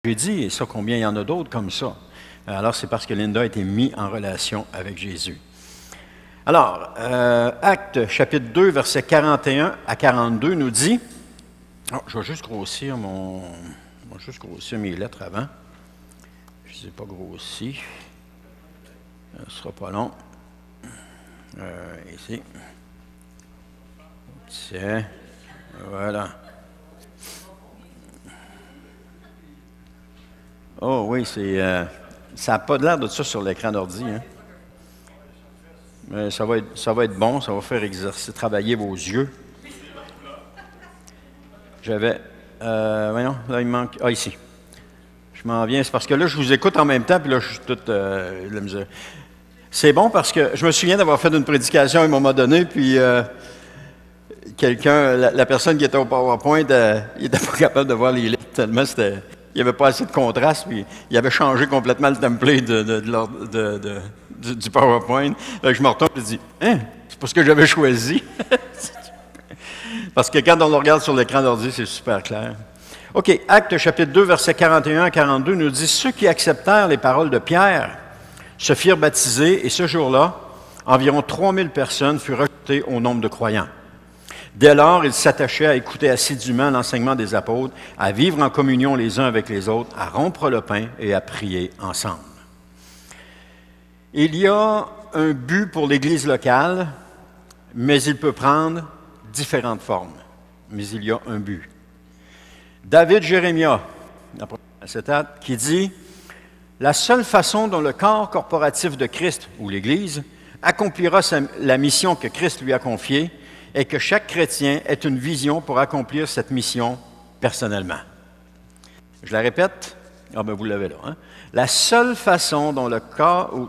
jeudi, et ça, combien il y en a d'autres comme ça? Alors, c'est parce que Linda a été mise en relation avec Jésus. Alors, Actes, chapitre 2, versets 41 à 42 nous dit... Oh, je vais juste grossir mes lettres avant. Je ne les ai pas grossi. Ce ne sera pas long. Ici. Tiens. Voilà. Oh oui, ça n'a pas l'air de ça sur l'écran d'ordi. Hein? Mais ça va être bon, ça va faire travailler vos yeux. J'avais... voyons, là il manque... Ah, ici. Je m'en viens. C'est parce que là, je vous écoute en même temps, puis là, je suis tout... la misère. C'est bon parce que je me souviens d'avoir fait une prédication à un moment donné, puis la personne qui était au PowerPoint, il n'était pas capable de voir les lettres tellement il n'y avait pas assez de contraste, puis il avait changé complètement le template du PowerPoint. Là, je me retourne et je dis « Hein, c'est pas ce que j'avais choisi. » Parce que quand on le regarde sur l'écran d'ordi, c'est super clair. OK, Actes chapitre 2, versets 41 à 42 nous dit « Ceux qui acceptèrent les paroles de Pierre se firent baptiser, et ce jour-là, environ 3000 personnes furent ajoutées au nombre de croyants. Dès lors, ils s'attachaient à écouter assidûment l'enseignement des apôtres, à vivre en communion les uns avec les autres, à rompre le pain et à prier ensemble. » Il y a un but pour l'Église locale, mais il peut prendre différentes formes. Mais il y a un but. David Jérémia, qui dit « La seule façon dont le corps corporatif de Christ, ou l'Église, accomplira la mission que Christ lui a confiée, est que chaque chrétien ait une vision pour accomplir cette mission personnellement. » Je la répète. Ah ben vous l'avez là. Hein? La seule façon dont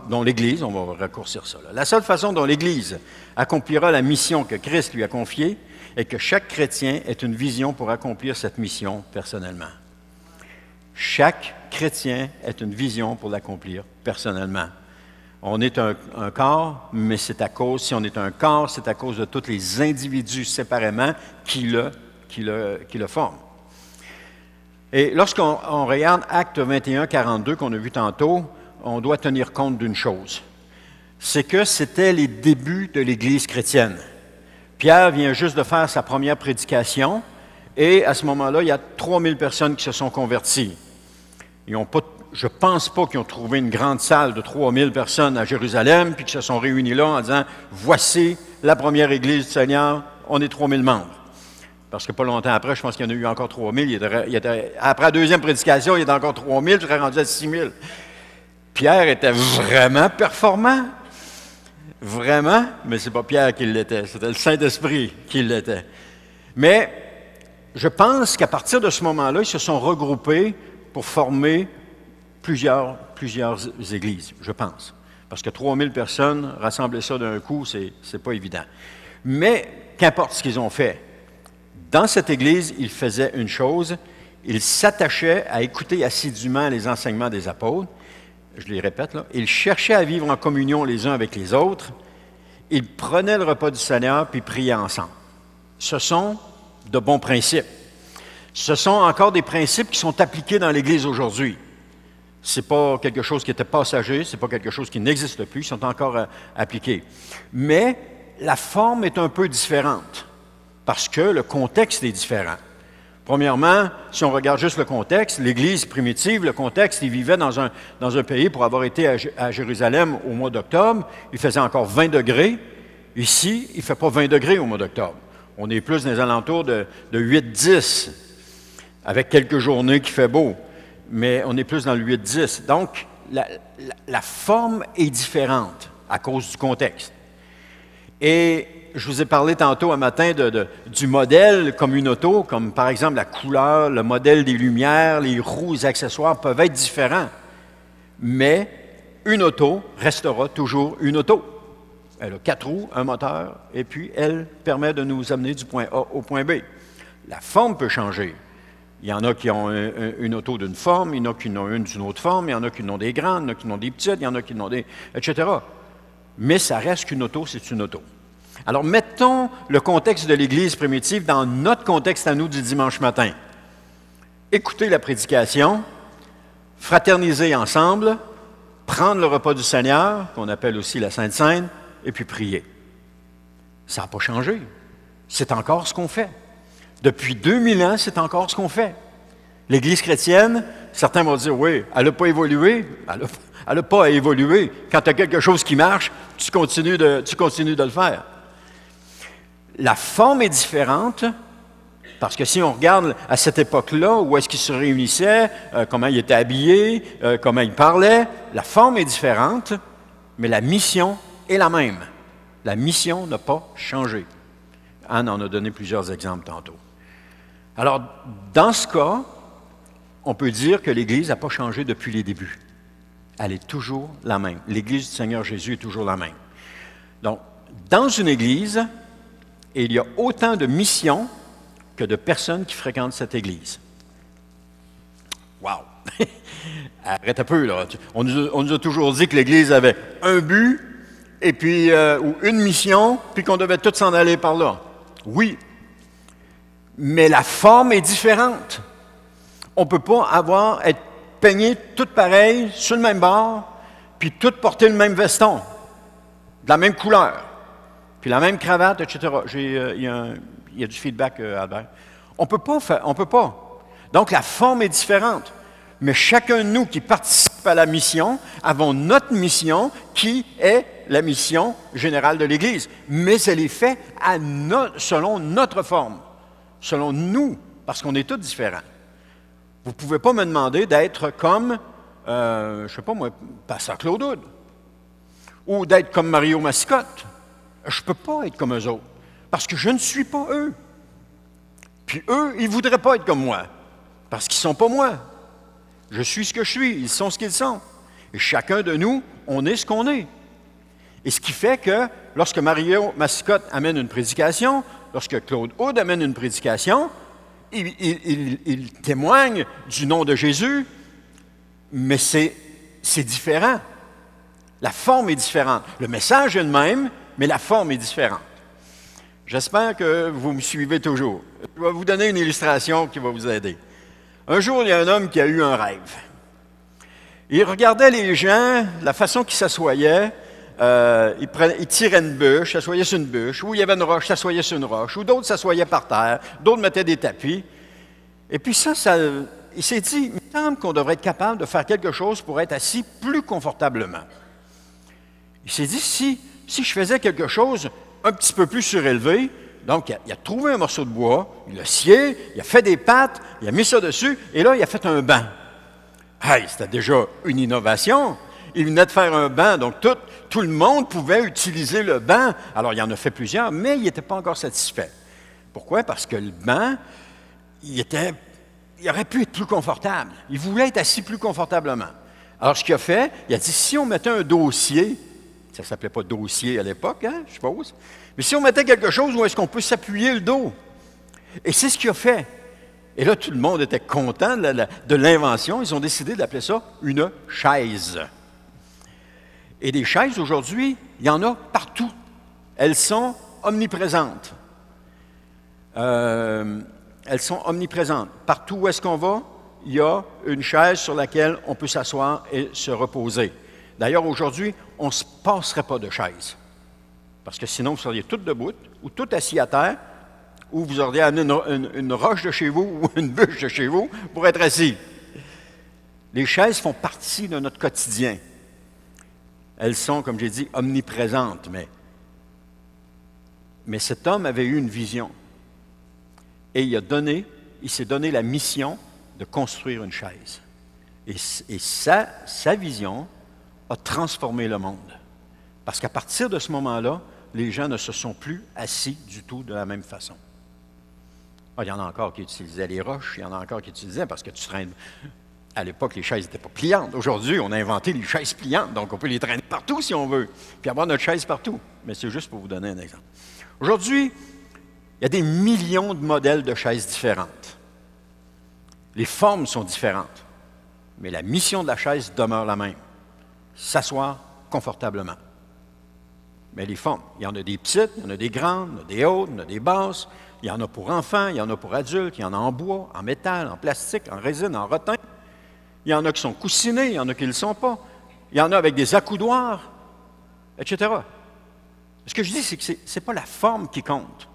dont l'Église, on va raccourcir ça, là, la seule façon dont l'Église accomplira la mission que Christ lui a confiée est que chaque chrétien ait une vision pour accomplir cette mission personnellement. Chaque chrétien ait une vision pour l'accomplir personnellement. On est un corps, mais c'est à cause, si on est un corps, c'est à cause de tous les individus séparément qui le forment. Et lorsqu'on regarde Actes 21, 42, qu'on a vu tantôt, on doit tenir compte d'une chose. C'est que c'était les débuts de l'Église chrétienne. Pierre vient juste de faire sa première prédication, et à ce moment-là, il y a 3000 personnes qui se sont converties. Je ne pense pas qu'ils ont trouvé une grande salle de 3000 personnes à Jérusalem, puis qu'ils se sont réunis là en disant « Voici la première Église du Seigneur, on est 3000 membres. » Parce que pas longtemps après, je pense qu'il y en a eu encore 3000. Après la deuxième prédication, il y était encore 3000, je serais rendu à 6000. Pierre était vraiment performant. Vraiment, mais ce n'est pas Pierre qui l'était, c'était le Saint-Esprit qui l'était. Mais je pense qu'à partir de ce moment-là, ils se sont regroupés pour former plusieurs églises, je pense. Parce que 3000 personnes, rassembler ça d'un coup, c'est pas évident. Mais qu'importe ce qu'ils ont fait, dans cette Église, ils faisaient une chose, ils s'attachaient à écouter assidûment les enseignements des apôtres. Je les répète, là. Ils cherchaient à vivre en communion les uns avec les autres. Ils prenaient le repas du Seigneur puis priaient ensemble. Ce sont de bons principes. Ce sont encore des principes qui sont appliqués dans l'Église aujourd'hui. Ce n'est pas quelque chose qui était passager, ce n'est pas quelque chose qui n'existe plus, ils sont encore appliqués. Mais la forme est un peu différente. Parce que le contexte est différent. Premièrement, si on regarde juste le contexte, l'Église primitive, le contexte, ils vivaient dans un pays, pour avoir été à Jérusalem au mois d'octobre, il faisait encore 20 degrés. Ici, il ne fait pas 20 degrés au mois d'octobre. On est plus dans les alentours de 8-10, avec quelques journées qui fait beau. Mais on est plus dans le 8-10. Donc, la forme est différente à cause du contexte. Et je vous ai parlé tantôt un matin du modèle comme une auto, comme par exemple la couleur, le modèle des lumières, les roues, les accessoires peuvent être différents. Mais une auto restera toujours une auto. Elle a 4 roues, un moteur, et puis elle permet de nous amener du point A au point B. La forme peut changer. Il y en a qui ont une auto d'une forme, il y en a qui en ont une d'une autre forme, il y en a qui en ont des grandes, il y en a qui en ont des petites, il y en a qui en ont des... etc. Mais ça reste qu'une auto, c'est une auto. Alors, mettons le contexte de l'Église primitive dans notre contexte à nous du dimanche matin. Écoutez la prédication, fraterniser ensemble, prendre le repas du Seigneur, qu'on appelle aussi la Sainte Seine, et puis prier. Ça n'a pas changé. C'est encore ce qu'on fait. Depuis 2000 ans, c'est encore ce qu'on fait. L'Église chrétienne, certains vont dire, oui, elle n'a pas évolué. Elle n'a pas à évoluer. Quand tu as quelque chose qui marche, tu continues de le faire. La forme est différente, parce que si on regarde à cette époque-là, où est-ce qu'ils se réunissaient, comment ils étaient habillés, comment ils parlaient, la forme est différente, mais la mission est la même. La mission n'a pas changé. Anne en a donné plusieurs exemples tantôt. Alors, dans ce cas, on peut dire que l'Église n'a pas changé depuis les débuts. Elle est toujours la même. L'Église du Seigneur Jésus est toujours la même. Donc, dans une Église, il y a autant de missions que de personnes qui fréquentent cette Église. Wow! Arrête un peu, là. On nous a toujours dit que l'Église avait un but, et puis, ou une mission, puis qu'on devait tous s'en aller par là. Oui, mais la forme est différente. On ne peut pas être peigné tout pareil, sur le même bord, puis tout porter le même veston, de la même couleur, puis la même cravate, etc. Il y a du feedback, Albert. On ne peut pas. Donc, la forme est différente. Mais chacun de nous qui participe à la mission, avons notre mission qui est la mission générale de l'Église. Mais elle est faite selon notre forme, selon nous, parce qu'on est tous différents. Vous ne pouvez pas me demander d'être comme, je ne sais pas moi, Pasteur Claude Houd, ou d'être comme Mario Mascotte. Je ne peux pas être comme eux autres, parce que je ne suis pas eux. Puis eux, ils ne voudraient pas être comme moi, parce qu'ils ne sont pas moi. Je suis ce que je suis, ils sont ce qu'ils sont. Et chacun de nous, on est ce qu'on est. Et ce qui fait que lorsque Mario Mascotte amène une prédication, lorsque Claude Houd amène une prédication, il témoigne du nom de Jésus, mais c'est différent. La forme est différente. Le message est le même, mais la forme est différente. J'espère que vous me suivez toujours. Je vais vous donner une illustration qui va vous aider. Un jour, il y a un homme qui a eu un rêve. Il regardait les gens, la façon qu'ils s'assoyaient, il tirait une bûche, s'assoyait sur une bûche, ou il y avait une roche, s'assoyait sur une roche, ou d'autres s'assoyaient par terre, d'autres mettaient des tapis. Et puis il s'est dit, il me semble qu'on devrait être capable de faire quelque chose pour être assis plus confortablement. Il s'est dit, si je faisais quelque chose un petit peu plus surélevé, donc il a trouvé un morceau de bois, il l'a scié, il a fait des pattes, il a mis ça dessus, et là, il a fait un banc. Hey, c'était déjà une innovation. Il venait de faire un banc, donc tout le monde pouvait utiliser le banc. Alors, il en a fait plusieurs, mais il n'était pas encore satisfait. Pourquoi? Parce que le banc, il aurait pu être plus confortable. Il voulait être assis plus confortablement. Alors, ce qu'il a fait, il a dit, si on mettait un dossier, ça ne s'appelait pas dossier à l'époque, hein, je suppose, mais si on mettait quelque chose où est-ce qu'on peut s'appuyer le dos? Et c'est ce qu'il a fait. Et là, tout le monde était content de l'invention. Ils ont décidé d'appeler ça une chaise. Et des chaises, aujourd'hui, il y en a partout. Elles sont omniprésentes. Elles sont omniprésentes. Partout où est-ce qu'on va, il y a une chaise sur laquelle on peut s'asseoir et se reposer. D'ailleurs, aujourd'hui, on ne se passerait pas de chaise. Parce que sinon, vous seriez tout debout ou tout assis à terre, ou vous auriez amené une roche de chez vous ou une bûche de chez vous pour être assis. Les chaises font partie de notre quotidien. Elles sont, comme j'ai dit, omniprésentes. Mais cet homme avait eu une vision. Et il s'est donné la mission de construire une chaise. Et sa vision a transformé le monde. Parce qu'à partir de ce moment-là, les gens ne se sont plus assis du tout de la même façon. Ah, il y en a encore qui utilisaient les roches, il y en a encore qui utilisaient parce que tu traînes. À l'époque, les chaises n'étaient pas pliantes. Aujourd'hui, on a inventé les chaises pliantes, donc on peut les traîner partout si on veut, puis avoir notre chaise partout. Mais c'est juste pour vous donner un exemple. Aujourd'hui, il y a des millions de modèles de chaises différentes. Les formes sont différentes, mais la mission de la chaise demeure la même. S'asseoir confortablement. Mais les formes, il y en a des petites, il y en a des grandes, il y en a des hautes, il y en a des basses, il y en a pour enfants, il y en a pour adultes, il y en a en bois, en métal, en plastique, en résine, en rotin. Il y en a qui sont coussinés, il y en a qui ne le sont pas. Il y en a avec des accoudoirs, etc. Ce que je dis, c'est que ce n'est pas la forme qui compte.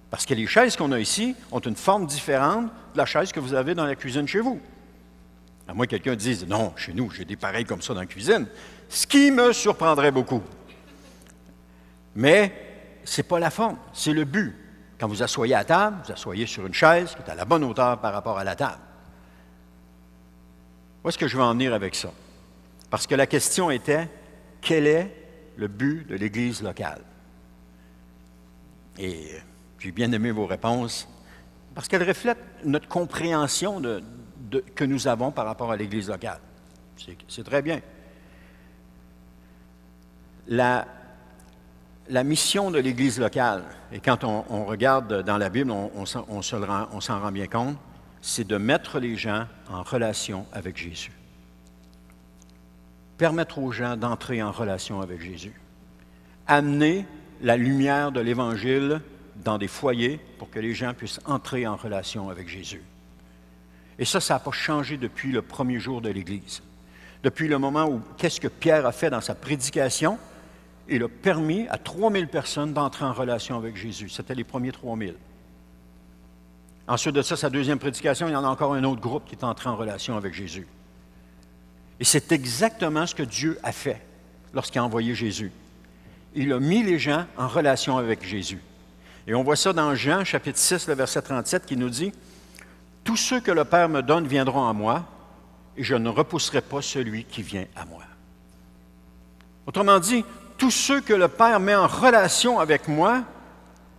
Parce que les chaises qu'on a ici ont une forme différente de la chaise que vous avez dans la cuisine chez vous. À moins que quelqu'un dise, non, chez nous, j'ai des pareils comme ça dans la cuisine. Ce qui me surprendrait beaucoup. Mais ce n'est pas la forme, c'est le but. Quand vous asseyez à table, vous asseyez sur une chaise qui est à la bonne hauteur par rapport à la table. Où est-ce que je veux en venir avec ça? Parce que la question était, quel est le but de l'Église locale? Et j'ai bien aimé vos réponses, parce qu'elles reflètent notre compréhension que nous avons par rapport à l'Église locale. C'est très bien. La mission de l'Église locale, et quand on regarde dans la Bible, on s'en rend bien compte, c'est de mettre les gens en relation avec Jésus. Permettre aux gens d'entrer en relation avec Jésus. Amener la lumière de l'Évangile dans des foyers pour que les gens puissent entrer en relation avec Jésus. Et ça n'a pas changé depuis le premier jour de l'Église. Depuis le moment où, qu'est-ce que Pierre a fait dans sa prédication? Il a permis à 3000 personnes d'entrer en relation avec Jésus. C'était les premiers 3000. Ensuite de ça, sa deuxième prédication, il y en a encore un autre groupe qui est entré en relation avec Jésus. Et c'est exactement ce que Dieu a fait lorsqu'il a envoyé Jésus. Il a mis les gens en relation avec Jésus. Et on voit ça dans Jean, chapitre 6, le verset 37, qui nous dit « Tous ceux que le Père me donne viendront à moi, et je ne repousserai pas celui qui vient à moi. » Autrement dit, tous ceux que le Père met en relation avec moi,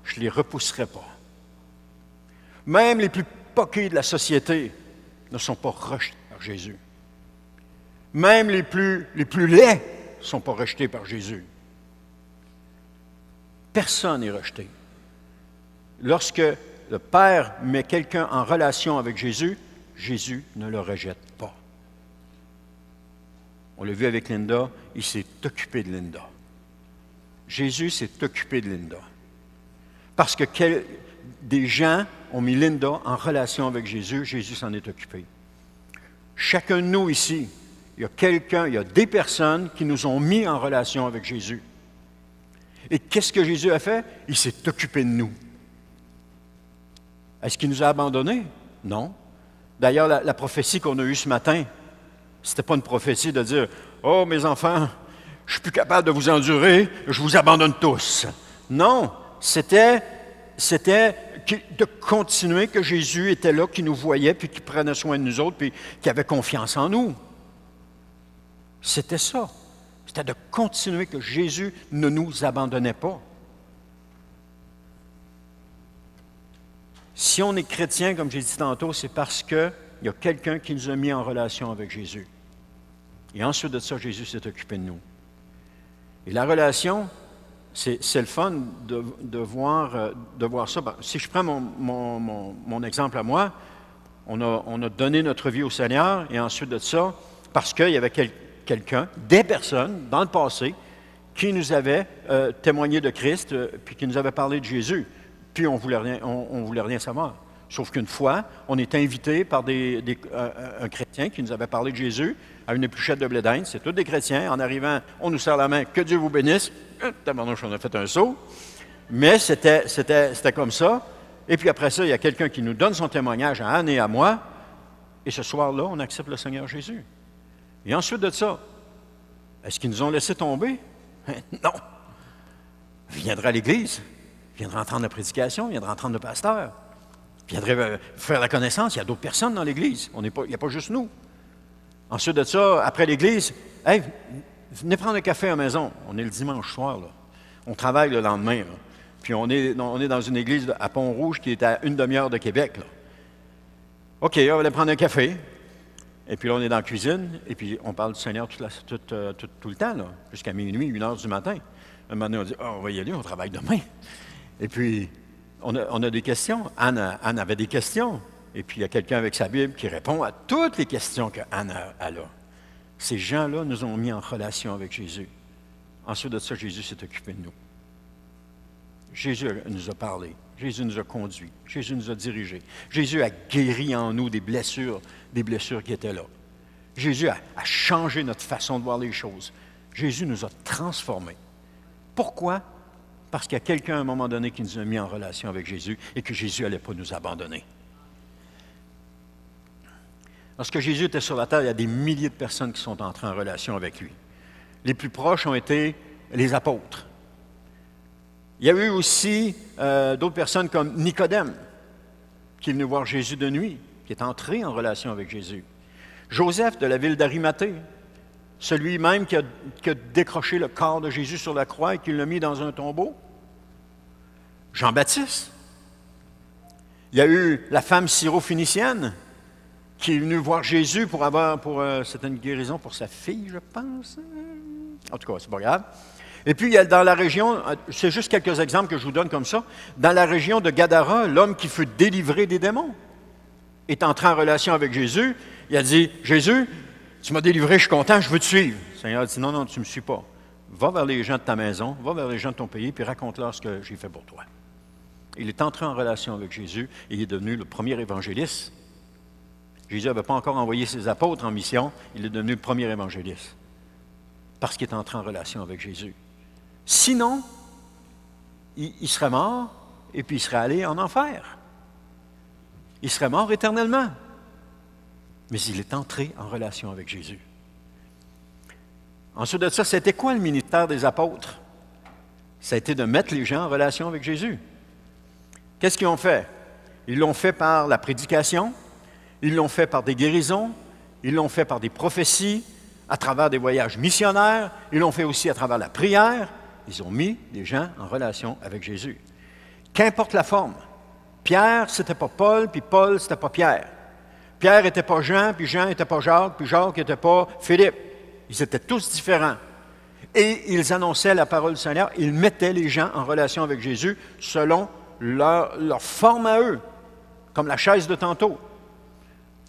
je ne les repousserai pas. Même les plus poqués de la société ne sont pas rejetés par Jésus. Même les plus laids ne sont pas rejetés par Jésus. Personne n'est rejeté. Lorsque le Père met quelqu'un en relation avec Jésus, Jésus ne le rejette pas. On l'a vu avec Linda, il s'est occupé de Linda. Jésus s'est occupé de Linda. Parce que des gens ont mis Linda en relation avec Jésus, Jésus s'en est occupé. Chacun de nous ici, il y a des personnes qui nous ont mis en relation avec Jésus. Et qu'est-ce que Jésus a fait? Il s'est occupé de nous. Est-ce qu'il nous a abandonnés? Non. D'ailleurs, la prophétie qu'on a eue ce matin, ce n'était pas une prophétie de dire « Oh, mes enfants, je ne suis plus capable de vous endurer, je vous abandonne tous. » Non, c'était de continuer que Jésus était là, qui nous voyait, puis qui prenait soin de nous autres, puis qui avait confiance en nous. C'était ça. C'était de continuer que Jésus ne nous abandonnait pas. Si on est chrétien, comme j'ai dit tantôt, c'est parce qu'il y a quelqu'un qui nous a mis en relation avec Jésus. Et ensuite de ça, Jésus s'est occupé de nous. Et la relation, c'est le fun de voir ça. Si je prends mon exemple à moi, on a donné notre vie au Seigneur, et ensuite de ça, parce qu'il y avait quelqu'un, des personnes, dans le passé, qui nous avaient témoigné de Christ, puis qui nous avaient parlé de Jésus. Puis on voulait rien savoir. Sauf qu'une fois, on est invité par un chrétien qui nous avait parlé de Jésus à une épluchette de blé d'Inde. C'est tous des chrétiens. En arrivant, on nous serre la main. Que Dieu vous bénisse. Tabarnouche, on a fait un saut. Mais c'était comme ça. Et puis après ça, il y a quelqu'un qui nous donne son témoignage à Anne et à moi. Et ce soir-là, on accepte le Seigneur Jésus. Et ensuite de ça, est-ce qu'ils nous ont laissé tomber? Non. Il viendra à l'Église. Il viendra entendre la prédication. Il viendra entendre le pasteur. Il viendrait faire la connaissance. Il y a d'autres personnes dans l'Église. Il n'y a pas juste nous. Ensuite de ça, après l'Église, hey, venez prendre un café à la maison. On est le dimanche soir, là. On travaille le lendemain, là. Puis on est dans une église à Pont-Rouge qui est à une demi-heure de Québec, là. OK, on va aller prendre un café. Et puis là, on est dans la cuisine. Et puis on parle du Seigneur tout le temps, là, jusqu'à minuit, 1h du matin. Un moment donné, on dit, on va y aller, on travaille demain. Et puis, on a des questions. Anne avait des questions. Et puis, il y a quelqu'un avec sa Bible qui répond à toutes les questions qu'Anne a là. Ces gens-là nous ont mis en relation avec Jésus. Ensuite de ça, Jésus s'est occupé de nous. Jésus nous a parlé. Jésus nous a conduits. Jésus nous a dirigés. Jésus a guéri en nous des blessures qui étaient là. Jésus a changé notre façon de voir les choses. Jésus nous a transformés. Pourquoi? Parce qu'il y a quelqu'un à un moment donné qui nous a mis en relation avec Jésus et que Jésus n'allait pas nous abandonner. Lorsque Jésus était sur la terre, il y a des milliers de personnes qui sont entrées en relation avec lui. Les plus proches ont été les apôtres. Il y a eu aussi d'autres personnes comme Nicodème, qui est venu voir Jésus de nuit, qui est entré en relation avec Jésus. Joseph de la ville d'Arimathée, celui même qui a décroché le corps de Jésus sur la croix et qui l'a mis dans un tombeau. Jean-Baptiste. Il y a eu la femme syro-phénicienne qui est venue voir Jésus c'était une guérison pour sa fille, je pense. En tout cas, c'est pas grave. Et puis, il y a dans la région, c'est juste quelques exemples que je vous donne comme ça, dans la région de Gadara, l'homme qui fut délivré des démons est entré en relation avec Jésus. Il a dit, « Jésus, tu m'as délivré, je suis content, je veux te suivre. » Le Seigneur a dit, « Non, tu ne me suis pas. Va vers les gens de ta maison, va vers les gens de ton pays, puis raconte-leur ce que j'ai fait pour toi. » Il est entré en relation avec Jésus et il est devenu le premier évangéliste. Jésus n'avait pas encore envoyé ses apôtres en mission, il est devenu le premier évangéliste. Parce qu'il est entré en relation avec Jésus. Sinon, il serait mort et puis il serait allé en enfer. Il serait mort éternellement. Mais il est entré en relation avec Jésus. Ensuite de ça, c'était quoi le ministère des apôtres? Ça a été de mettre les gens en relation avec Jésus. Qu'est-ce qu'ils ont fait? Ils l'ont fait par la prédication, ils l'ont fait par des guérisons, ils l'ont fait par des prophéties, à travers des voyages missionnaires, ils l'ont fait aussi à travers la prière. Ils ont mis les gens en relation avec Jésus. Qu'importe la forme. Pierre, c'était pas Paul, puis Paul, c'était pas Pierre. Pierre n'était pas Jean, puis Jean n'était pas Jacques, puis Jacques n'était pas Philippe. Ils étaient tous différents. Et ils annonçaient la parole du Seigneur. Ils mettaient les gens en relation avec Jésus selon leur forme à eux, comme la chaise de tantôt.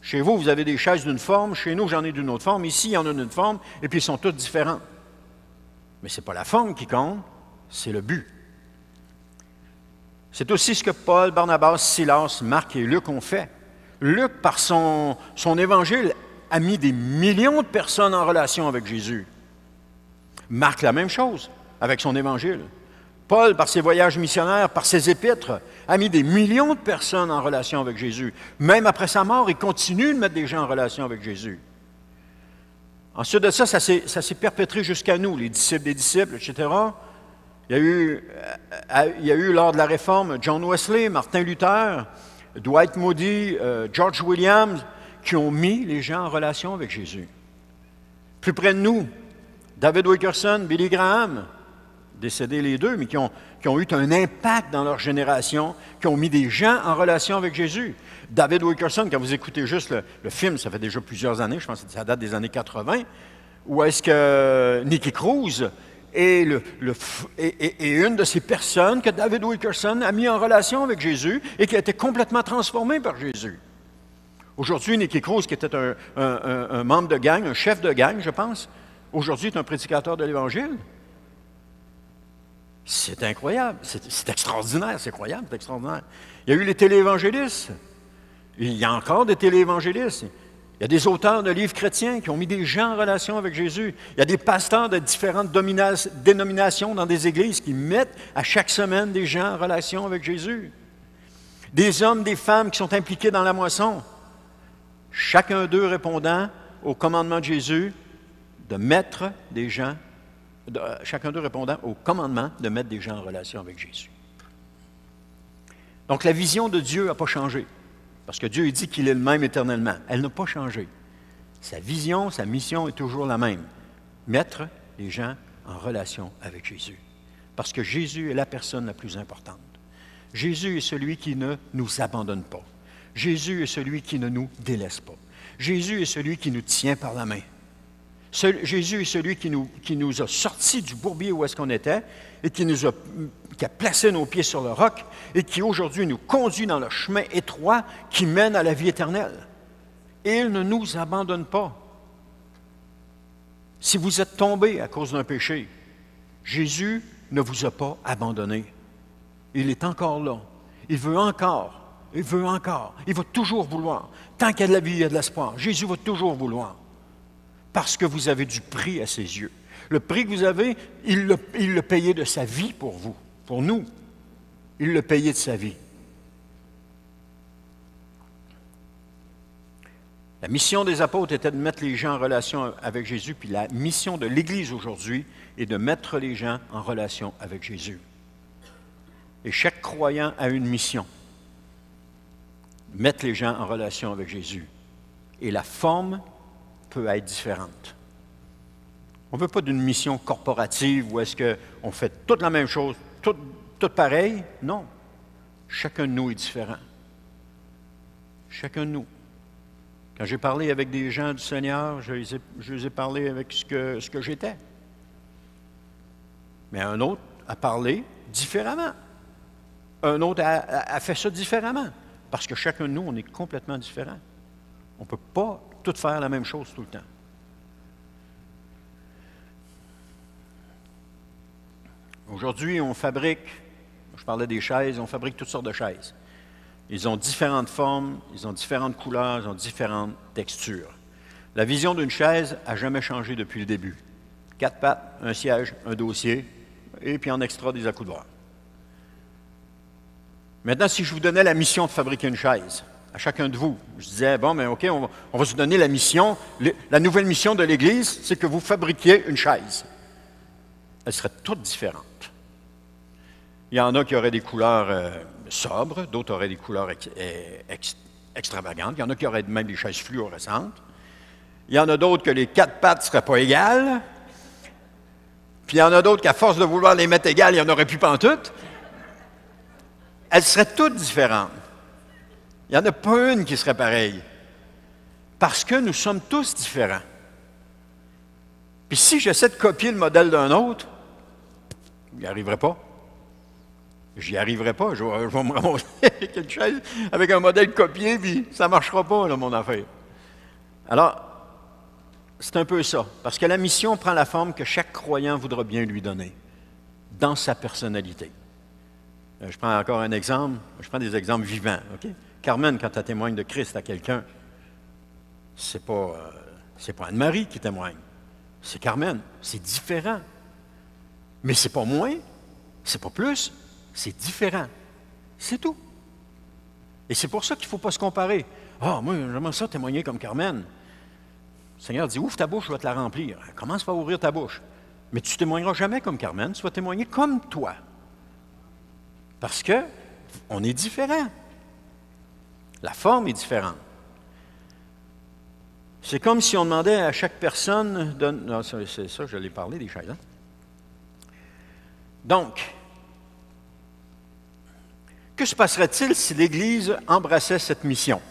Chez vous, vous avez des chaises d'une forme. Chez nous, j'en ai d'une autre forme. Ici, il y en a d'une forme. Et puis, ils sont toutes différents. Mais ce n'est pas la forme qui compte, c'est le but. C'est aussi ce que Paul, Barnabas, Silas, Marc et Luc ont fait. Luc, par son évangile, a mis des millions de personnes en relation avec Jésus. Marc, la même chose, avec son évangile. Paul, par ses voyages missionnaires, par ses épîtres, a mis des millions de personnes en relation avec Jésus. Même après sa mort, il continue de mettre des gens en relation avec Jésus. Ensuite de ça, ça s'est perpétré jusqu'à nous, les disciples des disciples, etc. Il y a eu lors de la Réforme, John Wesley, Martin Luther, Dwight Moody, George Williams, qui ont mis les gens en relation avec Jésus. Plus près de nous, David Wilkerson, Billy Graham, décédés les deux, mais qui ont eu un impact dans leur génération, qui ont mis des gens en relation avec Jésus. David Wilkerson, quand vous écoutez juste le film, ça fait déjà plusieurs années, je pense que ça date des années 80, où est-ce que Nicky Cruz est une de ces personnes que David Wilkerson a mis en relation avec Jésus et qui a été complètement transformée par Jésus. Aujourd'hui, Nicky Cruz, qui était un membre de gang, un chef de gang, je pense, aujourd'hui est un prédicateur de l'Évangile. C'est incroyable, c'est extraordinaire, c'est incroyable, c'est extraordinaire. Il y a eu les téléévangélistes, il y a encore des téléévangélistes. Il y a des auteurs de livres chrétiens qui ont mis des gens en relation avec Jésus. Il y a des pasteurs de différentes dénominations dans des églises qui mettent à chaque semaine des gens en relation avec Jésus. Des hommes, des femmes qui sont impliqués dans la moisson. Chacun d'eux répondant au commandement de Jésus de mettre des gens chacun d'eux répondant au commandement de mettre des gens en relation avec Jésus. Donc, la vision de Dieu n'a pas changé, parce que Dieu dit qu'il est le même éternellement. Elle n'a pas changé. Sa vision, sa mission est toujours la même. Mettre les gens en relation avec Jésus. Parce que Jésus est la personne la plus importante. Jésus est celui qui ne nous abandonne pas. Jésus est celui qui ne nous délaisse pas. Jésus est celui qui nous tient par la main. Jésus est celui qui nous a sortis du bourbier où est-ce qu'on était et qui a placé nos pieds sur le roc et qui aujourd'hui nous conduit dans le chemin étroit qui mène à la vie éternelle. Et il ne nous abandonne pas. Si vous êtes tombé à cause d'un péché, Jésus ne vous a pas abandonné. Il est encore là. Il veut encore. Il veut encore. Il va toujours vouloir. Tant qu'il y a de la vie, il y a de l'espoir. Jésus va toujours vouloir. parce que vous avez du prix à ses yeux. Le prix que vous avez, il l'a payé de sa vie pour vous, pour nous. Il l'a payé de sa vie. La mission des apôtres était de mettre les gens en relation avec Jésus, puis la mission de l'Église aujourd'hui est de mettre les gens en relation avec Jésus. Et chaque croyant a une mission. Mettre les gens en relation avec Jésus. Et la forme peut être différente. On ne veut pas d'une mission corporative où est-ce qu'on fait toute la même chose, tout pareil. Non. Chacun de nous est différent. Chacun de nous. Quand j'ai parlé avec des gens du Seigneur, je les ai parlé avec ce que j'étais. Mais un autre a parlé différemment. Un autre a fait ça différemment. Parce que chacun de nous, on est complètement différents. On ne peut pas tout faire la même chose tout le temps. Aujourd'hui, on fabrique, je parlais des chaises, on fabrique toutes sortes de chaises. Ils ont différentes formes, ils ont différentes couleurs, ils ont différentes textures. La vision d'une chaise n'a jamais changé depuis le début. 4 pattes, un siège, un dossier, et puis en extra des accoudoirs. Maintenant, si je vous donnais la mission de fabriquer une chaise, à chacun de vous, je disais, bon, mais OK, on va se donner la mission, la nouvelle mission de l'Église, c'est que vous fabriquiez une chaise. Elle serait toute différente. Il y en a qui auraient des couleurs sobres, d'autres auraient des couleurs extravagantes, il y en a qui auraient même des chaises fluorescentes, il y en a d'autres que les 4 pattes ne seraient pas égales, puis il y en a d'autres qu'à force de vouloir les mettre égales, il n'y en aurait plus pantoute. Elles seraient toutes différentes. Il n'y en a pas une qui serait pareille. Parce que nous sommes tous différents. Puis si j'essaie de copier le modèle d'un autre, j'y arriverai pas. J'y arriverai pas. Je vais me ramasser avec une chaise, avec un modèle copié, puis ça ne marchera pas, là, mon affaire. Alors, c'est un peu ça. Parce que la mission prend la forme que chaque croyant voudra bien lui donner, dans sa personnalité. Je prends encore un exemple. Je prends des exemples vivants. Okay? Carmen, quand elle témoigne de Christ à quelqu'un, c'est pas Anne-Marie qui témoigne. C'est Carmen. C'est différent. Mais c'est pas moins, c'est pas plus, c'est différent. C'est tout. Et c'est pour ça qu'il ne faut pas se comparer. Ah, moi, j'aimerais ça témoigner comme Carmen. Le Seigneur dit, ouvre ta bouche, je vais te la remplir. Commence par ouvrir ta bouche. Mais tu ne témoigneras jamais comme Carmen, tu vas témoigner comme toi. Parce qu'on est différent. La forme est différente. C'est comme si on demandait à chaque personne de... Non, c'est ça, je l'ai parlé des chaises. Hein? Donc, que se passerait-il si l'Église embrassait cette mission?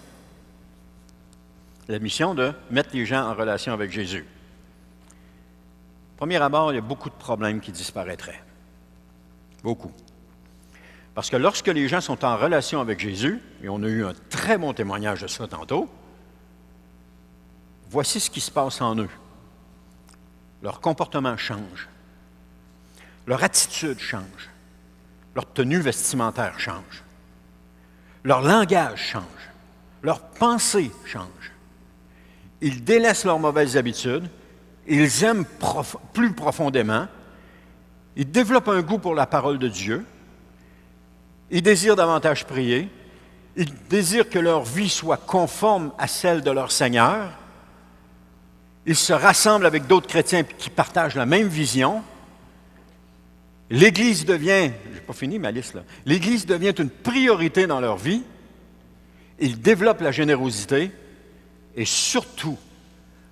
La mission de mettre les gens en relation avec Jésus. Premier abord, il y a beaucoup de problèmes qui disparaîtraient. Beaucoup. Parce que lorsque les gens sont en relation avec Jésus, et on a eu un très bon témoignage de ça tantôt, voici ce qui se passe en eux. Leur comportement change. Leur attitude change. Leur tenue vestimentaire change. Leur langage change. Leur pensée change. Ils délaissent leurs mauvaises habitudes. Ils aiment plus profondément. Ils développent un goût pour la parole de Dieu. Ils désirent davantage prier. Ils désirent que leur vie soit conforme à celle de leur Seigneur. Ils se rassemblent avec d'autres chrétiens qui partagent la même vision. L'Église devient, je n'ai pas fini ma liste là, l'Église devient une priorité dans leur vie. Ils développent la générosité et surtout,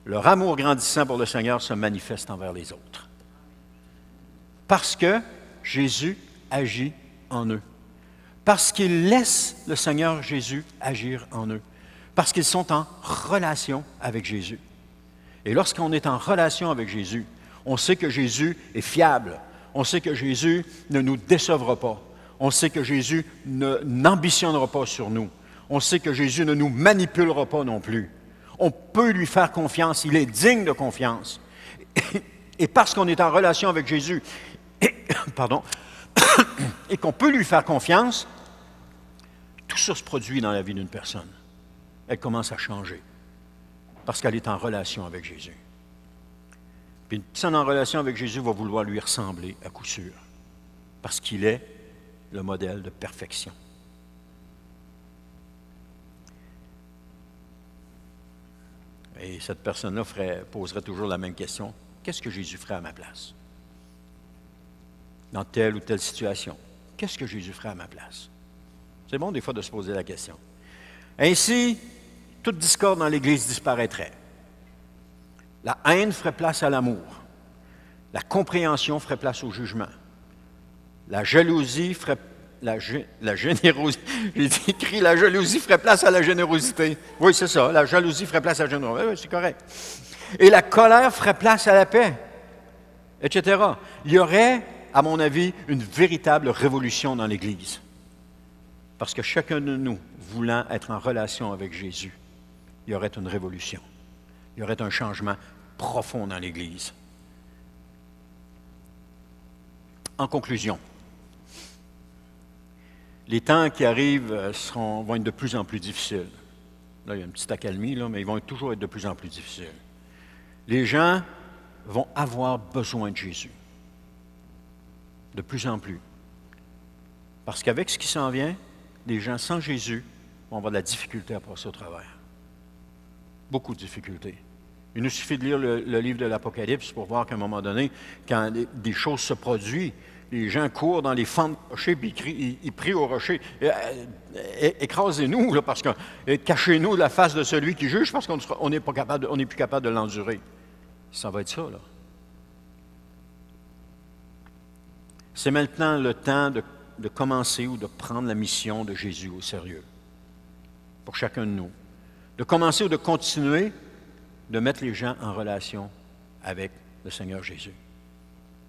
leur amour grandissant pour le Seigneur se manifeste envers les autres. Parce que Jésus agit en eux. Parce qu'ils laissent le Seigneur Jésus agir en eux. Parce qu'ils sont en relation avec Jésus. Et lorsqu'on est en relation avec Jésus, on sait que Jésus est fiable. On sait que Jésus ne nous décevra pas. On sait que Jésus n'ambitionnera pas sur nous. On sait que Jésus ne nous manipulera pas non plus. On peut lui faire confiance. Il est digne de confiance. Et parce qu'on est en relation avec Jésus, et qu'on peut lui faire confiance, tout ça se produit dans la vie d'une personne. Elle commence à changer parce qu'elle est en relation avec Jésus. Puis une personne en relation avec Jésus va vouloir lui ressembler à coup sûr, parce qu'il est le modèle de perfection. Et cette personne-là poserait toujours la même question. Qu'est-ce que Jésus ferait à ma place? Dans telle ou telle situation. Qu'est-ce que Jésus ferait à ma place? C'est bon des fois de se poser la question. Ainsi, toute discorde dans l'Église disparaîtrait. La haine ferait place à l'amour. La compréhension ferait place au jugement. La jalousie ferait la générosité. J'ai écrit la jalousie ferait place à la générosité. Oui, c'est ça. La jalousie ferait place à la générosité. Oui, c'est correct. Et la colère ferait place à la paix, etc. Il y aurait, à mon avis, une véritable révolution dans l'Église. Parce que chacun de nous, voulant être en relation avec Jésus, il y aurait une révolution. Il y aurait un changement profond dans l'Église. En conclusion, les temps qui arrivent vont être de plus en plus difficiles. Là, il y a une petite accalmie, là, mais ils vont toujours être de plus en plus difficiles. Les gens vont avoir besoin de Jésus. De plus en plus. Parce qu'avec ce qui s'en vient, les gens sans Jésus vont avoir de la difficulté à passer au travers. Beaucoup de difficultés. Il nous suffit de lire le livre de l'Apocalypse pour voir qu'à un moment donné, quand des choses se produisent, les gens courent dans les fentes de rocher puis ils prient au rocher. Écrasez-nous, là, parce que cachez-nous de la face de celui qui juge, parce qu'on n'est plus capable de l'endurer. Ça va être ça, là. C'est maintenant le temps de commencer ou de prendre la mission de Jésus au sérieux, pour chacun de nous. De commencer ou de continuer de mettre les gens en relation avec le Seigneur Jésus.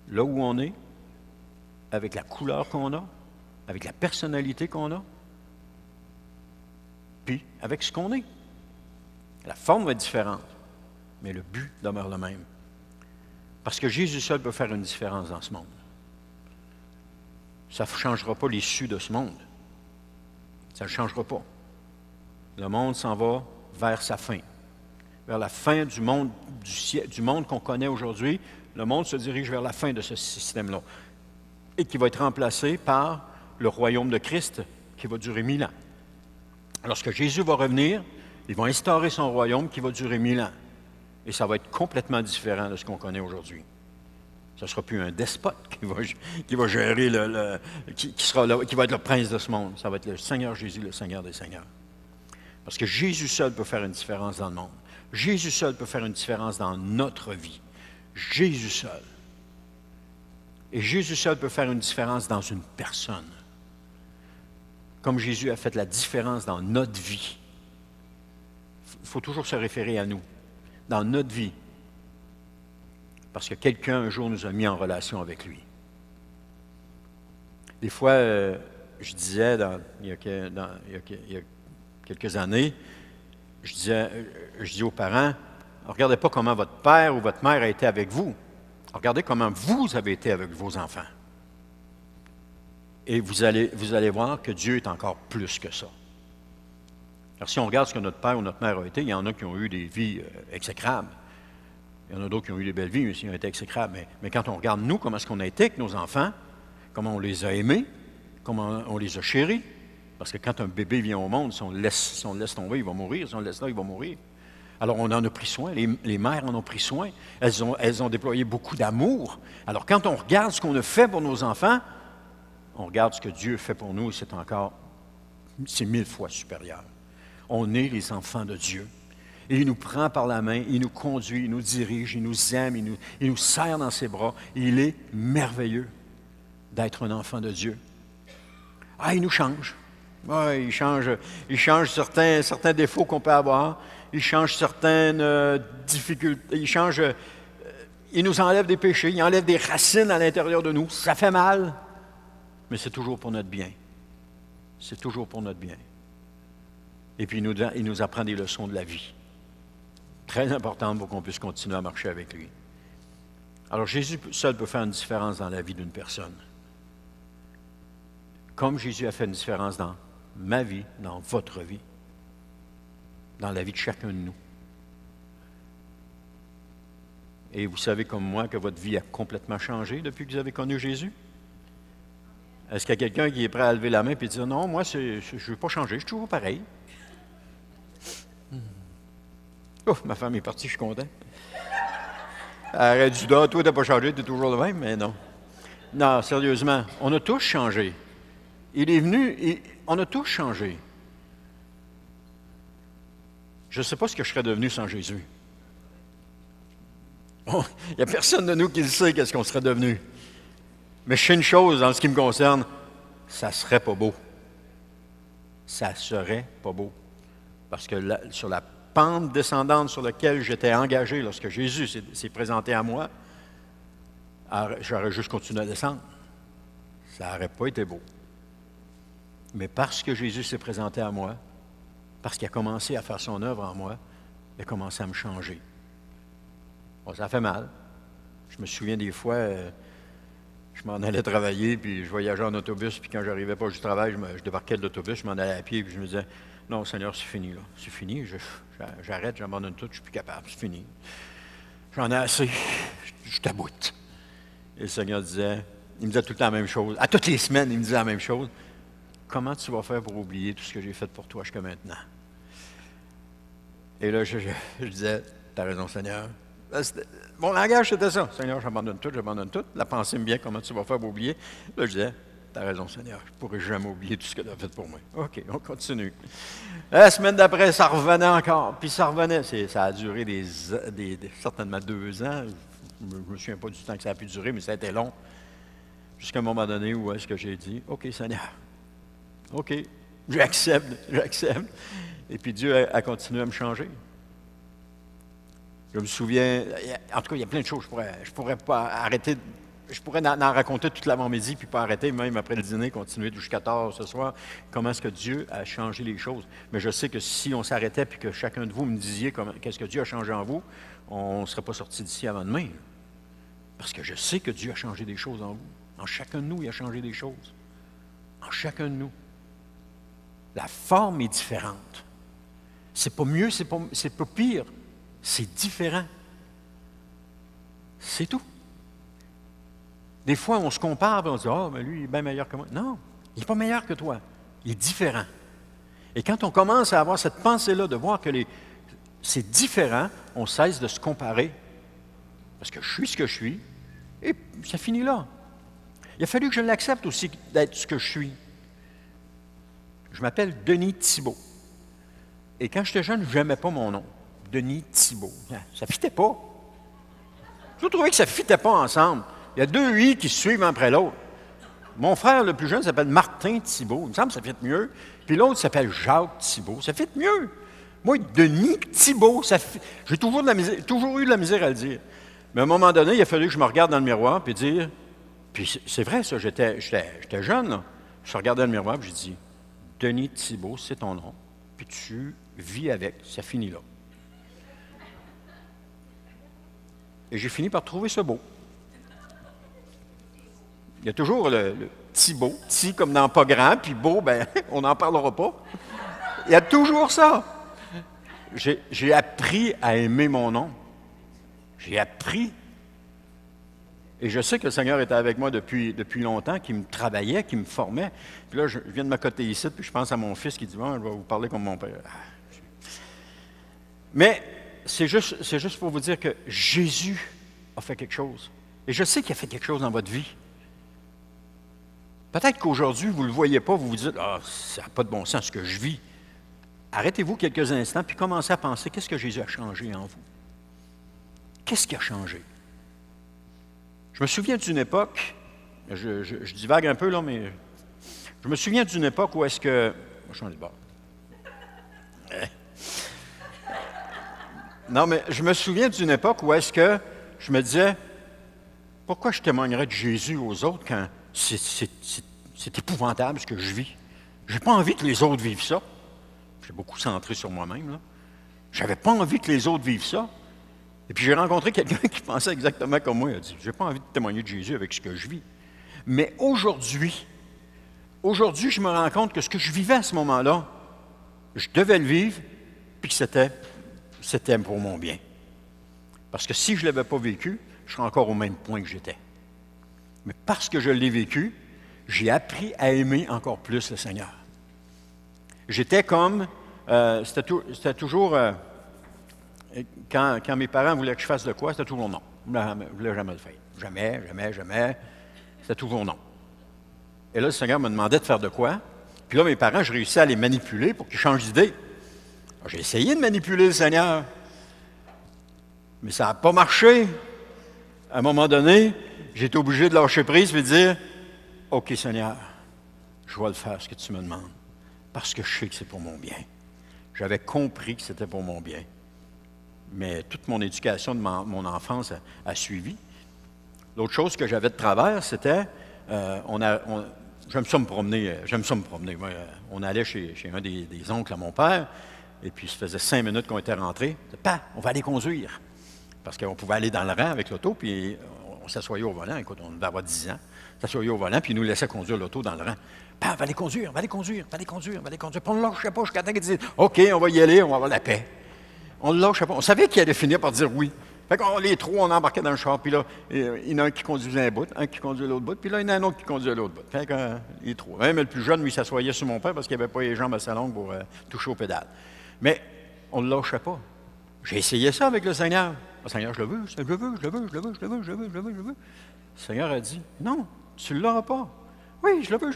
Là où on est, avec la couleur qu'on a, avec la personnalité qu'on a, puis avec ce qu'on est. La forme va être différente, mais le but demeure le même. Parce que Jésus seul peut faire une différence dans ce monde. Ça ne changera pas l'issue de ce monde. Ça ne changera pas. Le monde s'en va vers sa fin. Vers la fin du monde qu'on connaît aujourd'hui, le monde se dirige vers la fin de ce système-là. Et qui va être remplacé par le royaume de Christ qui va durer 1000 ans. Lorsque Jésus va revenir, il va instaurer son royaume qui va durer 1000 ans. Et ça va être complètement différent de ce qu'on connaît aujourd'hui. Ce ne sera plus un despote qui va gérer qui va être le prince de ce monde. Ça va être le Seigneur Jésus, le Seigneur des Seigneurs. Parce que Jésus seul peut faire une différence dans le monde. Jésus seul peut faire une différence dans notre vie. Jésus seul. Et Jésus seul peut faire une différence dans une personne. Comme Jésus a fait la différence dans notre vie. Il faut toujours se référer à nous. Dans notre vie. Parce que quelqu'un, un jour, nous a mis en relation avec lui. Des fois, je disais, il y a quelques années, je dis aux parents, regardez pas comment votre père ou votre mère a été avec vous. Regardez comment vous avez été avec vos enfants. Et vous allez voir que Dieu est encore plus que ça. Alors, si on regarde ce que notre père ou notre mère a été, il y en a qui ont eu des vies exécrables. Il y en a d'autres qui ont eu des belles vies, mais qui ont été exécrables. Mais quand on regarde, nous, comment est-ce qu'on a été avec nos enfants, comment on les a aimés, comment on les a chéris. Parce que quand un bébé vient au monde, si on le laisse tomber, il va mourir. Si on le laisse là, il va mourir. Alors, on en a pris soin. Les mères en ont pris soin. Elles ont déployé beaucoup d'amour. Alors, quand on regarde ce qu'on a fait pour nos enfants, on regarde ce que Dieu fait pour nous, c'est 1000 fois supérieur. On est les enfants de Dieu. Et il nous prend par la main, il nous conduit, il nous dirige, il nous aime, il nous serre dans ses bras. Il est merveilleux d'être un enfant de Dieu. Ah, il nous change. Ouais, il change certains défauts qu'on peut avoir. Il change certaines difficultés. Il nous enlève des péchés. Il enlève des racines à l'intérieur de nous. Ça fait mal, mais c'est toujours pour notre bien. C'est toujours pour notre bien. Et puis, il nous apprend des leçons de la vie. Très importantes pour qu'on puisse continuer à marcher avec lui. Alors, Jésus seul peut faire une différence dans la vie d'une personne. Comme Jésus a fait une différence dans ma vie, dans votre vie, dans la vie de chacun de nous. Et vous savez comme moi que votre vie a complètement changé depuis que vous avez connu Jésus? Est-ce qu'il y a quelqu'un qui est prêt à lever la main et dire non, moi, je ne veux pas changer, je suis toujours pareil? Ouf, ma femme est partie, je suis content. Elle aurait dit, toi, tu n'as pas changé, tu es toujours le même, mais non. Non, sérieusement, on a tous changé. Il est venu, on a tous changé. Je ne sais pas ce que je serais devenu sans Jésus. Il n'y a personne de nous qui le sait qu'est-ce qu'on serait devenu. Mais je sais une chose, en ce qui me concerne, ça ne serait pas beau. Ça ne serait pas beau. Parce que sur la pente descendante sur laquelle j'étais engagé lorsque Jésus s'est présenté à moi, j'aurais juste continué à descendre. Ça n'aurait pas été beau. Mais parce que Jésus s'est présenté à moi, parce qu'il a commencé à faire son œuvre en moi, il a commencé à me changer. Bon, ça fait mal. Je me souviens des fois, je m'en allais travailler, puis je voyageais en autobus, puis quand je n'arrivais pas du travail, je débarquais de l'autobus, je m'en allais à pied, puis je me disais, non, Seigneur, c'est fini, là. C'est fini, j'arrête, j'abandonne tout, je ne suis plus capable, c'est fini. J'en ai assez, je t'aboute. Et le Seigneur il me disait tout le temps la même chose. À toutes les semaines, il me disait la même chose. Comment tu vas faire pour oublier tout ce que j'ai fait pour toi jusqu'à maintenant? Et là, je disais, t'as raison, Seigneur. Mon langage, c'était ça. Seigneur, j'abandonne tout, j'abandonne tout. La pensée me vient, comment tu vas faire pour oublier? Là, je disais, t'as raison, Seigneur, je ne pourrai jamais oublier tout ce que tu as fait pour moi. OK, on continue. La semaine d'après, ça revenait encore, puis ça revenait. Ça a duré certainement 2 ans. Je ne me souviens pas du temps que ça a pu durer, mais ça a été long. Jusqu'à un moment donné où est-ce que j'ai dit, OK, Seigneur, OK, j'accepte. Et puis Dieu a continué à me changer. Je me souviens, en tout cas, il y a plein de choses. Je pourrais pas arrêter, je pourrais en raconter toute l'avant-midi, puis pas arrêter, même après le dîner, continuer jusqu'à tard ce soir, comment est-ce que Dieu a changé les choses. Mais je sais que si on s'arrêtait, puis que chacun de vous me disiez qu'est-ce que Dieu a changé en vous, on ne serait pas sorti d'ici avant demain. Parce que je sais que Dieu a changé des choses en vous. En chacun de nous, il a changé des choses. En chacun de nous. La forme est différente. C'est pas mieux, c'est pas pire. C'est différent. C'est tout. Des fois, on se compare et on se dit « Ah, mais lui, il est bien meilleur que moi. » Non, il n'est pas meilleur que toi. Il est différent. Et quand on commence à avoir cette pensée-là de voir que c'est différent, on cesse de se comparer. Parce que je suis ce que je suis, et ça finit là. Il a fallu que je l'accepte aussi d'être ce que je suis. Je m'appelle Denis Thibault. Et quand j'étais jeune, je n'aimais pas mon nom. Denis Thibault. Ça ne fitait pas. Je trouvais que ça ne fitait pas ensemble. Il y a 2 I qui se suivent un après l'autre. Mon frère le plus jeune s'appelle Martin Thibault. Il me semble que ça fit mieux. Puis l'autre s'appelle Jacques Thibault. Ça fit mieux. Moi, Denis Thibault, j'ai toujours eu de la misère à le dire. Mais à un moment donné, il a fallu que je me regarde dans le miroir et dire, puis c'est vrai ça, j'étais jeune, là. Je regardais dans le miroir et j'ai dit, Denis Thibault, c'est ton nom, puis tu vis avec, ça finit là. Et j'ai fini par trouver ça beau. Il y a toujours le Thibault, petit comme dans pas grand, puis beau, ben on n'en parlera pas. Il y a toujours ça. J'ai appris à aimer mon nom. J'ai appris. Et je sais que le Seigneur était avec moi depuis longtemps, qui me travaillait, qui me formait. Puis là, je viens de m'accoter ici, puis je pense à mon fils qui dit « Bon, je vais vous parler comme mon père. » Mais c'est juste pour vous dire que Jésus a fait quelque chose. Et je sais qu'il a fait quelque chose dans votre vie. Peut-être qu'aujourd'hui, vous ne le voyez pas, vous vous dites « Ah, ça n'a pas de bon sens ce que je vis. » Arrêtez-vous quelques instants, puis commencez à penser, qu'est-ce que Jésus a changé en vous? Qu'est-ce qui a changé? Je me souviens d'une époque, je divague un peu là, mais je me souviens d'une époque où est-ce que... Je change de bord. Non, mais je me souviens d'une époque où est-ce que je me disais, pourquoi je témoignerais de Jésus aux autres quand c'est épouvantable ce que je vis? Je n'ai pas envie que les autres vivent ça. J'ai beaucoup centré sur moi-même, là. Je n'avais pas envie que les autres vivent ça. Et puis j'ai rencontré quelqu'un qui pensait exactement comme moi. Il a dit, je n'ai pas envie de témoigner de Jésus avec ce que je vis. Mais aujourd'hui, je me rends compte que ce que je vivais à ce moment-là, je devais le vivre, puis que c'était pour mon bien. Parce que si je ne l'avais pas vécu, je serais encore au même point que j'étais. Mais parce que je l'ai vécu, j'ai appris à aimer encore plus le Seigneur. J'étais comme, c'était toujours, quand mes parents voulaient que je fasse de quoi, c'était toujours non. Je ne voulais jamais le faire. Jamais, jamais, jamais. C'était toujours non. Et là, le Seigneur me demandait de faire de quoi. Puis là, mes parents, je réussis à les manipuler pour qu'ils changent d'idée. J'ai essayé de manipuler le Seigneur, mais ça n'a pas marché. À un moment donné, j'ai été obligé de lâcher prise et de dire, « OK, Seigneur, je vais le faire, ce que tu me demandes, parce que je sais que c'est pour mon bien. » J'avais compris que c'était pour mon bien. Mais toute mon éducation de mon enfance a suivi. L'autre chose que j'avais de travers, c'était, j'aime ça me promener. Moi, on allait chez un des oncles à mon père, et puis ça faisait 5 minutes qu'on était rentrés. Pas, on va aller conduire. Parce qu'on pouvait aller dans le rang avec l'auto, puis on s'assoyait au volant. Écoute, on devait avoir 10 ans. On s'assoyait au volant, puis ils nous laissaient conduire l'auto dans le rang. Pas, va aller conduire. Puis on ne lâchait pas jusqu'à temps qu'ils disaient, OK, on va y aller, on va avoir la paix. On ne lâchait pas. On savait qu'il allait finir par dire oui. Fait qu'on, les trois, on embarquait dans le char, puis là, il y en a un qui conduisait un bout, un qui conduisait l'autre bout, puis là, il y en a un autre qui conduisait l'autre bout. Fait que les trois. Même le plus jeune, lui, s'assoyait sur mon père parce qu'il n'avait pas les jambes assez longues pour toucher aux pédales. Mais on ne lâchait pas. J'ai essayé ça avec le Seigneur. Le Seigneur, je le veux. Le Seigneur a dit, non, tu ne l'auras pas. Oui, je le veux.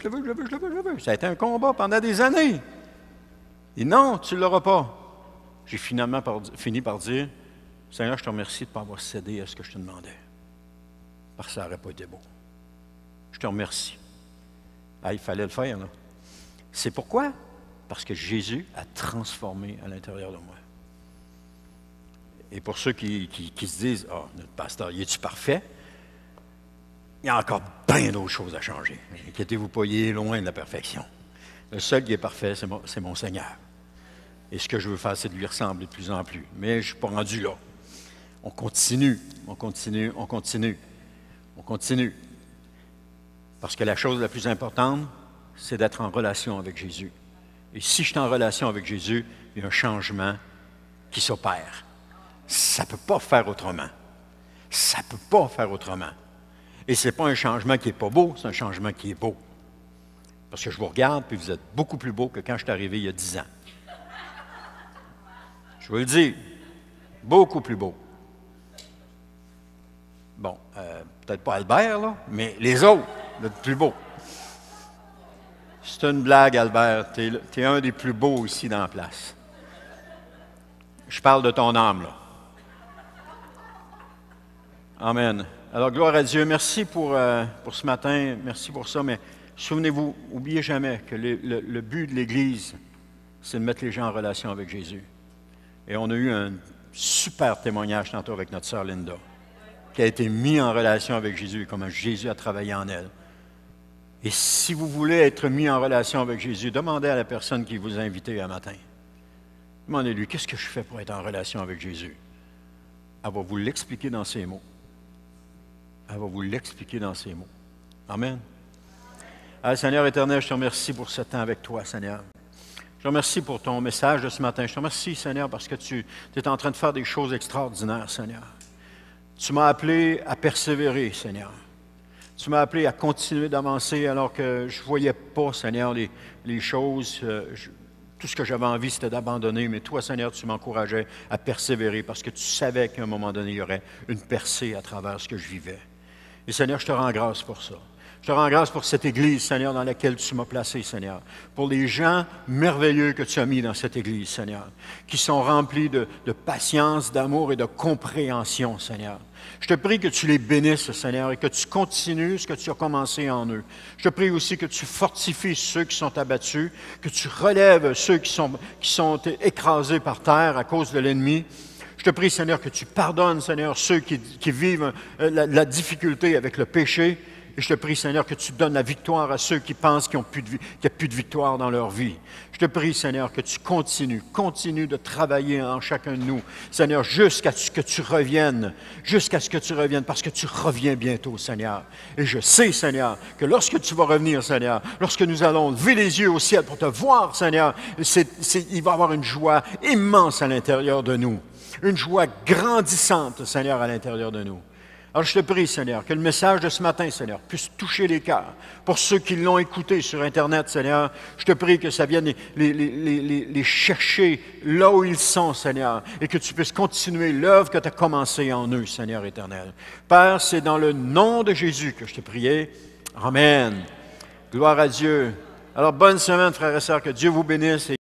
Ça a été un combat pendant des années. Et non, tu ne l'auras pas. J'ai finalement fini par dire, Seigneur, je te remercie de ne pas avoir cédé à ce que je te demandais. Parce que ça n'aurait pas été beau. Je te remercie. Ah, il fallait le faire, là. C'est pourquoi? Parce que Jésus a transformé à l'intérieur de moi. Et pour ceux qui se disent, « Ah, notre pasteur, il est-tu parfait? » Il y a encore bien d'autres choses à changer. Inquiétez-vous pas, il est loin de la perfection. Le seul qui est parfait, c'est mon Seigneur. Et ce que je veux faire, c'est de lui ressembler de plus en plus. Mais je ne suis pas rendu là. On continue. Parce que la chose la plus importante, c'est d'être en relation avec Jésus. Et si je suis en relation avec Jésus, il y a un changement qui s'opère. Ça ne peut pas faire autrement. Et ce n'est pas un changement qui n'est pas beau, c'est un changement qui est beau. Parce que je vous regarde, puis vous êtes beaucoup plus beau que quand je suis arrivé il y a 10 ans. Je vous le dis, beaucoup plus beau. Bon, peut-être pas Albert, là, mais les autres, le plus beau. C'est une blague, Albert. Tu es un des plus beaux ici dans la place. Je parle de ton âme, là. Amen. Alors, gloire à Dieu. Merci pour ce matin. Merci pour ça. Mais souvenez-vous, n'oubliez jamais que le but de l'Église, c'est de mettre les gens en relation avec Jésus. Et on a eu un super témoignage tantôt avec notre sœur Linda, qui a été mise en relation avec Jésus et comment Jésus a travaillé en elle. Et si vous voulez être mis en relation avec Jésus, demandez à la personne qui vous a invité un matin. Demandez-lui, qu'est-ce que je fais pour être en relation avec Jésus? Elle va vous l'expliquer dans ses mots. Amen. Ah, Seigneur éternel, je te remercie pour ce temps avec toi, Seigneur. Je te remercie pour ton message de ce matin. Je te remercie, Seigneur, parce que tu es en train de faire des choses extraordinaires, Seigneur. Tu m'as appelé à persévérer, Seigneur. Tu m'as appelé à continuer d'avancer alors que je ne voyais pas, Seigneur, les choses. Tout ce que j'avais envie, c'était d'abandonner. Mais toi, Seigneur, tu m'encourageais à persévérer parce que tu savais qu'à un moment donné, il y aurait une percée à travers ce que je vivais. Et Seigneur, je te rends grâce pour ça. Je te rends grâce pour cette Église, Seigneur, dans laquelle tu m'as placé, Seigneur. Pour les gens merveilleux que tu as mis dans cette Église, Seigneur, qui sont remplis de patience, d'amour et de compréhension, Seigneur. Je te prie que tu les bénisses, Seigneur, et que tu continues ce que tu as commencé en eux. Je te prie aussi que tu fortifies ceux qui sont abattus, que tu relèves ceux qui sont écrasés par terre à cause de l'ennemi. Je te prie, Seigneur, que tu pardonnes, Seigneur, ceux qui vivent la difficulté avec le péché. Et je te prie, Seigneur, que tu donnes la victoire à ceux qui pensent qu'il n'y a plus de victoire dans leur vie. Je te prie, Seigneur, que tu continues de travailler en chacun de nous, Seigneur, jusqu'à ce que tu reviennes, parce que tu reviens bientôt, Seigneur. Et je sais, Seigneur, que lorsque tu vas revenir, Seigneur, lorsque nous allons lever les yeux au ciel pour te voir, Seigneur, il va y avoir une joie immense à l'intérieur de nous. une joie grandissante, Seigneur, à l'intérieur de nous. Alors je te prie, Seigneur, que le message de ce matin, Seigneur, puisse toucher les cœurs. Pour ceux qui l'ont écouté sur Internet, Seigneur, je te prie que ça vienne les chercher là où ils sont, Seigneur, et que tu puisses continuer l'œuvre que tu as commencée en eux, Seigneur éternel. Père, c'est dans le nom de Jésus que je t'ai prié. Amen. Gloire à Dieu. Alors, bonne semaine, frères et sœurs, que Dieu vous bénisse.